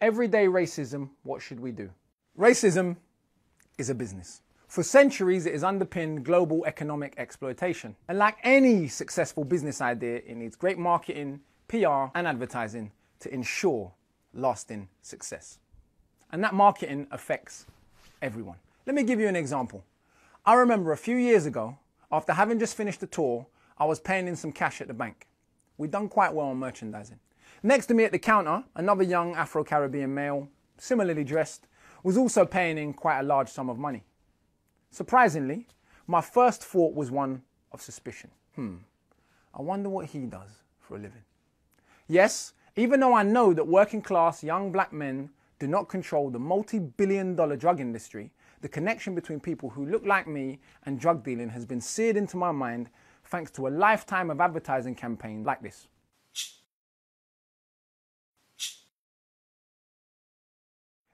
Everyday racism, what should we do? Racism is a business. For centuries, it has underpinned global economic exploitation. And like any successful business idea, it needs great marketing, PR, and advertising to ensure lasting success. And that marketing affects everyone. Let me give you an example. I remember a few years ago, after having just finished a tour, I was paying in some cash at the bank. We'd done quite well on merchandising. Next to me at the counter, another young Afro-Caribbean male, similarly dressed, was also paying in quite a large sum of money. Surprisingly, my first thought was one of suspicion. I wonder what he does for a living. Yes, even though I know that working class young black men do not control the multi-billion-dollar drug industry, the connection between people who look like me and drug dealing has been seared into my mind thanks to a lifetime of advertising campaigns like this.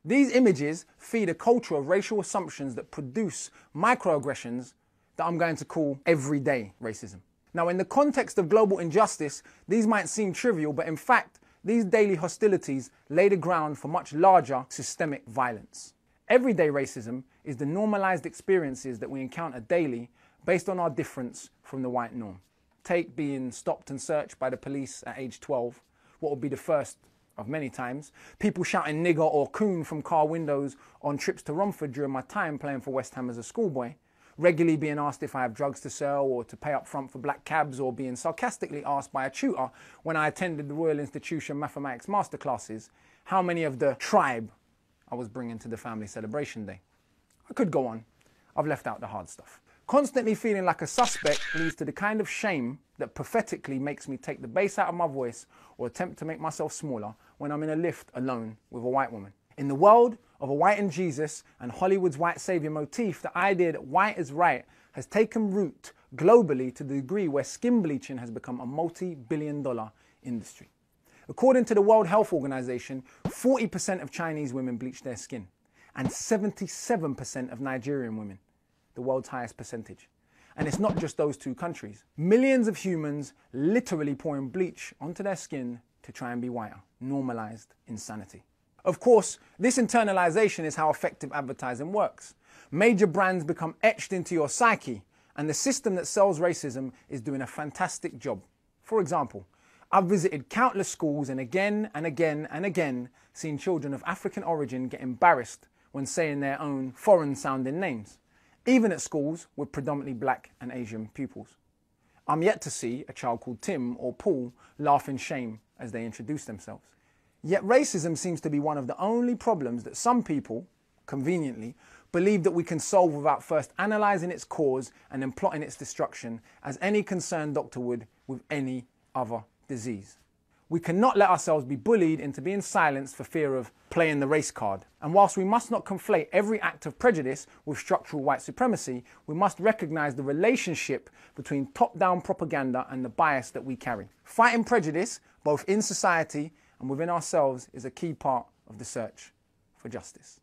These images feed a culture of racial assumptions that produce microaggressions that I'm going to call everyday racism. Now, in the context of global injustice, these might seem trivial, but in fact, these daily hostilities lay the ground for much larger systemic violence. Everyday racism is the normalized experiences that we encounter daily based on our difference from the white norm. Take being stopped and searched by the police at age 12, what would be the first of many times, people shouting nigger or coon from car windows on trips to Romford during my time playing for West Ham as a schoolboy, regularly being asked if I have drugs to sell or to pay up front for black cabs, or being sarcastically asked by a tutor when I attended the Royal Institution Mathematics masterclasses how many of the tribe I was bringing to the family celebration day. I could go on. I've left out the hard stuff. Constantly feeling like a suspect leads to the kind of shame that pathetically makes me take the bass out of my voice or attempt to make myself smaller when I'm in a lift alone with a white woman. In the world of a white and Jesus and Hollywood's white savior motif, the idea that white is right has taken root globally to the degree where skin bleaching has become a multi-billion-dollar industry. According to the World Health Organization, 40% of Chinese women bleach their skin, and 77% of Nigerian women, the world's highest percentage. And it's not just those two countries. Millions of humans literally pouring bleach onto their skin to try and be whiter. Normalized insanity. Of course, this internalization is how effective advertising works. Major brands become etched into your psyche, and the system that sells racism is doing a fantastic job. For example, I've visited countless schools and again and again and again seen children of African origin get embarrassed when saying their own foreign-sounding names, even at schools with predominantly black and Asian pupils. I'm yet to see a child called Tim or Paul laugh in shame as they introduce themselves. Yet racism seems to be one of the only problems that some people, conveniently, believe that we can solve without first analysing its cause and then plotting its destruction, as any concerned doctor would with any other disease. We cannot let ourselves be bullied into being silenced for fear of playing the race card. And whilst we must not conflate every act of prejudice with structural white supremacy, we must recognise the relationship between top-down propaganda and the bias that we carry. Fighting prejudice, both in society and within ourselves, is a key part of the search for justice.